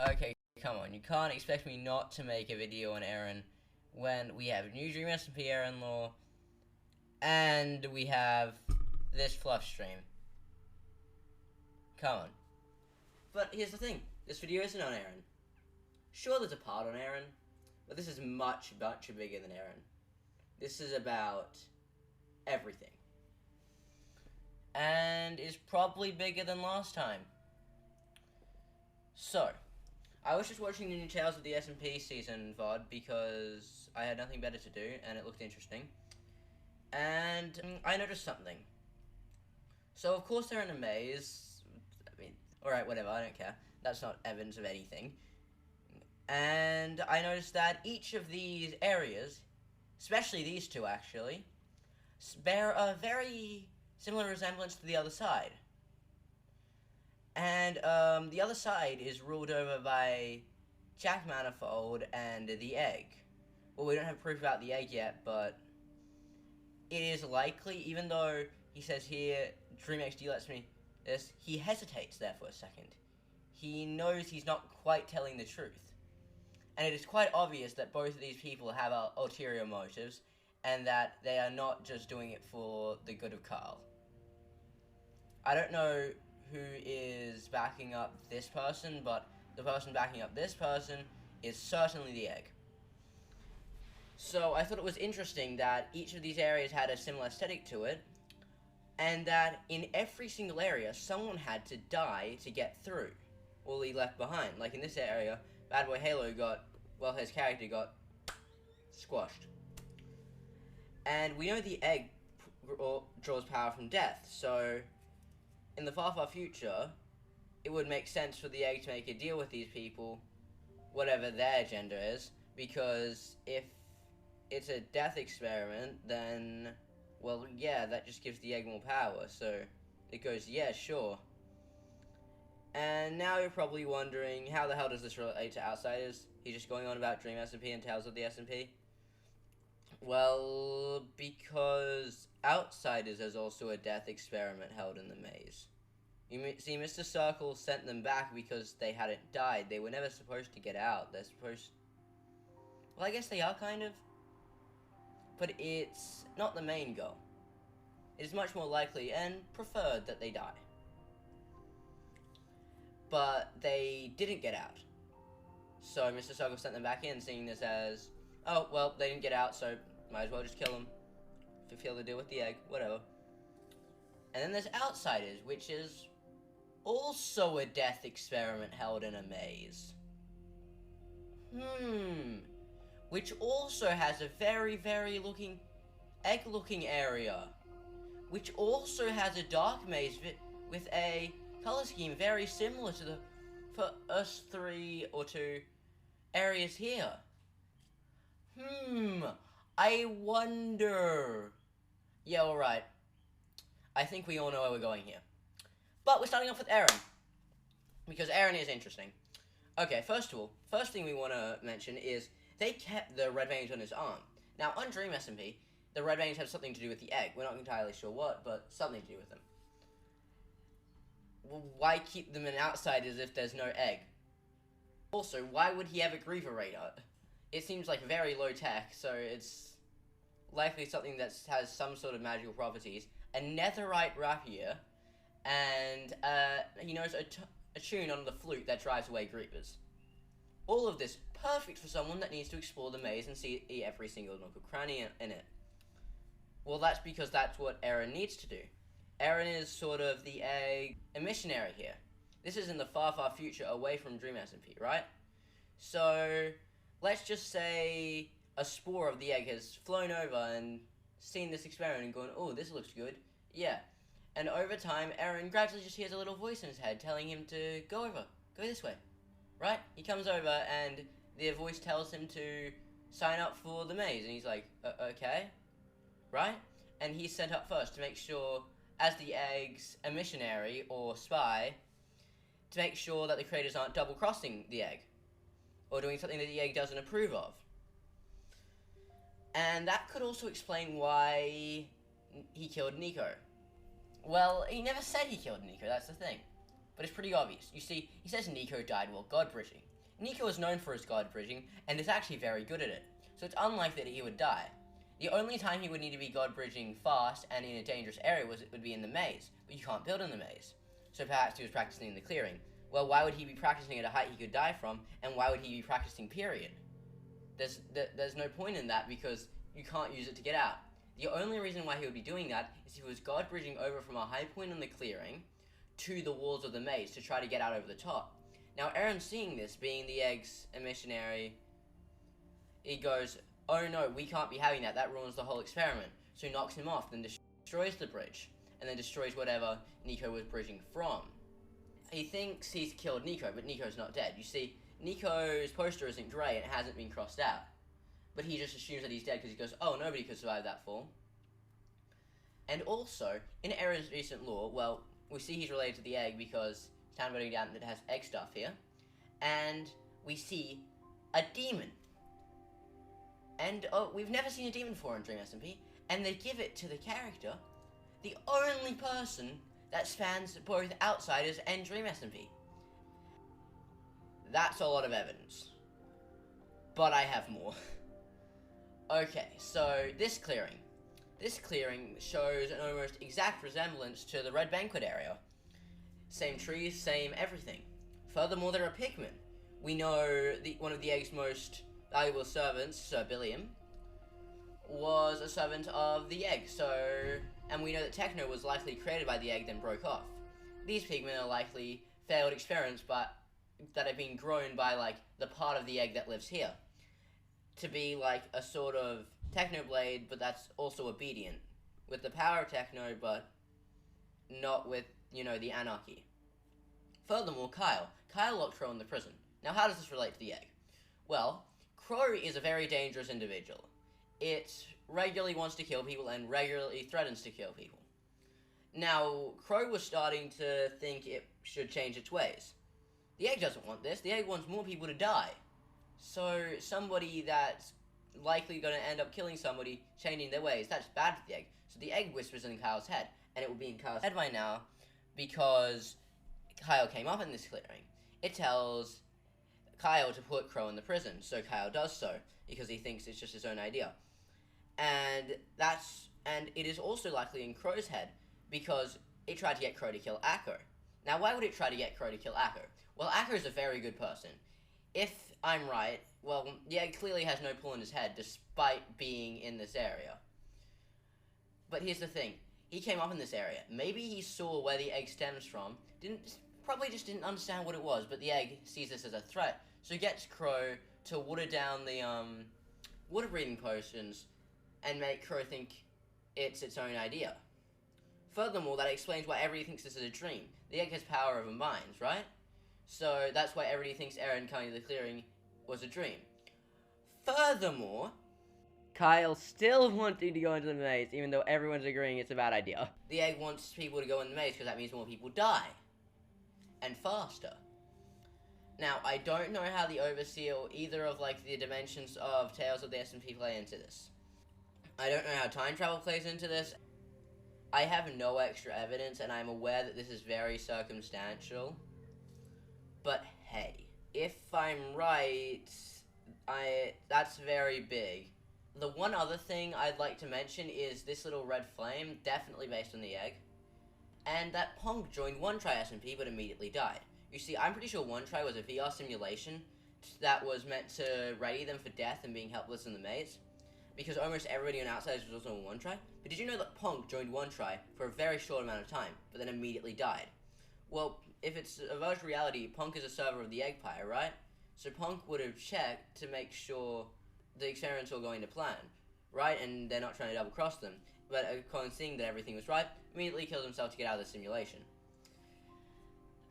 Okay, come on, you can't expect me not to make a video on Eryn when we have new Dream SMP Eryn lore, and we have this fluff stream. Come on. But here's the thing, this video isn't on Eryn. Sure, there's a part on Eryn, but this is much bigger than Eryn. This is about everything. And is probably bigger than last time. So, I was just watching the new Tales of the SMP season VOD because I had nothing better to do and it looked interesting. And I noticed something. So of course they're in a maze. I mean, alright, whatever, I don't care. That's not evidence of anything. And I noticed that each of these areas, especially these two actually, bear a very similar resemblance to the other side. And the other side is ruled over by Jack Manifold and the egg. Well, we don't have proof about the egg yet, but it is likely, even though he says here, DreamXD lets me this, he hesitates there for a second. He knows he's not quite telling the truth. And it is quite obvious that both of these people have ulterior motives, and that they are not just doing it for the good of Carl. I don't know who is backing up this person, but the person backing up this person is certainly the egg. So I thought it was interesting that each of these areas had a similar aesthetic to it, and that in every single area, someone had to die to get through, or be left behind. Like in this area, Bad Boy Halo his character got squashed. And we know the egg draws power from death, so in the far future, it would make sense for the egg to make a deal with these people, whatever their agenda is, because if it's a death experiment, then, well, yeah, that just gives the egg more power, so it goes, yeah, sure. And now you're probably wondering, how the hell does this relate to Outsiders? He's just going on about Dream SMP and Tales of the SMP? Well, because Outsiders is also a death experiment held in the maze. You see, Mr. Circle sent them back because they hadn't died. They were never supposed to get out. They're supposed... Well, I guess they are, kind of. But it's not the main goal. It is much more likely and preferred that they die. But they didn't get out. So Mr. Circle sent them back in, seeing this as, oh, well, they didn't get out, so might as well just kill them. Fulfill the deal with the egg, whatever. And then there's Outsiders, which is also a death experiment held in a maze. Which also has a very egg-looking area. Which also has a dark maze with a color scheme very similar to the first 3 or 2 areas here. I wonder... Yeah, alright. I think we all know where we're going here. But we're starting off with Eryn, because Eryn is interesting. Okay, first thing we want to mention is they kept the red veins on his arm. Now, on Dream SMP, the red veins have something to do with the egg. We're not entirely sure what, but something to do with them. Well, why keep them in Outsiders if there's no egg? Also, why would he have a Griever radar? It seems like very low tech, so it's likely something that has some sort of magical properties. A netherite rapier, and he knows a tune on the flute that drives away Grievers. All of this perfect for someone that needs to explore the maze and see every single nook or cranny in it. Well, that's because that's what Eryn needs to do. Eryn is sort of the egg, a missionary here. This is in the far future, away from Dream SMP, right? So, let's just say a spore of the egg has flown over and seen this experiment and gone, oh, this looks good. Yeah. And over time, Eryn gradually just hears a little voice in his head telling him to go this way. Right? He comes over and the voice tells him to sign up for the maze. And he's like, okay. Right? And he's sent up first to make sure, as the egg's a missionary or spy, to make sure that the creators aren't double-crossing the egg, or doing something that the egg doesn't approve of. And that could also explain why he killed Nico. Well, he never said he killed Nico, that's the thing. but it's pretty obvious. You see, he says Nico died while god bridging. Nico is known for his god bridging, and is actually very good at it, so it's unlikely that he would die. The only time he would need to be god bridging fast and in a dangerous area would be in the maze, but you can't build in the maze. So perhaps he was practicing in the clearing. Well, why would he be practicing at a height he could die from, and why would he be practicing, period? There's no point in that, because you can't use it to get out. The only reason why he would be doing that is if he was god bridging over from a high point in the clearing to the walls of the maze to try to get out over the top. Now, Eryn, seeing this, being the egg's a missionary, he goes, oh no, we can't be having that, that ruins the whole experiment. So he knocks him off, then destroys the bridge, and then destroys whatever Nico was bridging from. He thinks he's killed Nico, but Nico's not dead. You see, Nico's poster isn't grey, and it hasn't been crossed out. But he just assumes that he's dead because he goes, oh, nobody could survive that fall. And also, in Eryn's recent lore, well, we see he's related to the egg because it's town voting down that has egg stuff here. And we see a demon. And we've never seen a demon before in Dream SMP. And they give it to the character, the only person that spans both Outsiders and Dream SMP. That's a lot of evidence. But I have more. Okay, so this clearing shows an almost exact resemblance to the Red Banquet area. Same trees, same everything. Furthermore, there are pigmen. We know one of the egg's most valuable servants, Sir Billiam, was a servant of the egg, and we know that Techno was likely created by the egg, then broke off. These pigmen are likely failed experiments, but that have been grown by, like, the part of the egg that lives here. To be, like, a sort of Technoblade, but that's also obedient. With the power of Techno, but not with, the anarchy. Furthermore, Kyle locked Crow in the prison. Now, how does this relate to the egg? Well, Crow is a very dangerous individual. It regularly wants to kill people and regularly threatens to kill people. Now, Crow was starting to think it should change its ways. The egg doesn't want this. The egg wants more people to die. So, somebody that's likely going to end up killing somebody, changing their ways, that's bad for the egg. So the egg whispers in Kyle's head, and it will be in Kyle's head by now, because Kyle came up in this clearing. It tells Kyle to put Crow in the prison, so Kyle does so, because he thinks it's just his own idea. And it is also likely in Crow's head, because it tried to get Crow to kill Akko. Now, why would it try to get Crow to kill Akko? Well, Akko is a very good person. If I'm right, well, the egg clearly has no pull in his head, despite being in this area. But here's the thing. He came up in this area. Maybe he saw where the egg stems from, probably just didn't understand what it was, but the egg sees this as a threat. So he gets Crow to water down the, water breathing potions, and make Crow think it's its own idea. Furthermore, that explains why everybody thinks this is a dream. The egg has power over minds, right? So that's why everybody thinks Eryn coming to the clearing was a dream. Furthermore, Kyle still wanting to go into the maze, even though everyone's agreeing it's a bad idea. The egg wants people to go in the maze because that means more people die. And faster. Now, I don't know how the Overseer or either of, like, the dimensions of Tales of the SMP play into this. I don't know how time travel plays into this. I have no extra evidence, and I'm aware that this is very circumstantial. But hey, if I'm right, that's very big. The one other thing I'd like to mention is this little red flame, definitely based on the egg. And that Punk joined One Try SMP but immediately died. You see, I'm pretty sure One Try was a VR simulation that was meant to ready them for death and being helpless in the maze. Because almost everybody on Outsiders was also on One Try. But did you know that Punk joined One Try for a very short amount of time, but then immediately died? Well, if it's a virtual reality, Punk is a server of the Eggpire, right? So Punk would have checked to make sure the experiments were going to plan, right? And they're not trying to double-cross them. But upon seeing that everything was right, immediately killed himself to get out of the simulation.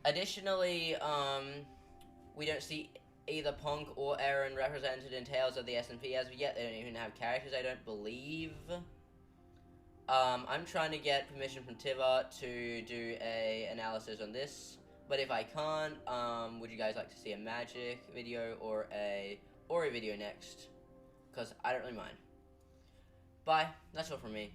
Additionally, we don't see either Punk or Eryn represented in Tales of the SMP as of yet. They don't even have characters, I don't believe. I'm trying to get permission from Tiva to do a analysis on this. But if I can't, would you guys like to see a magic video or a Ori video next? Because I don't really mind. Bye. That's all from me.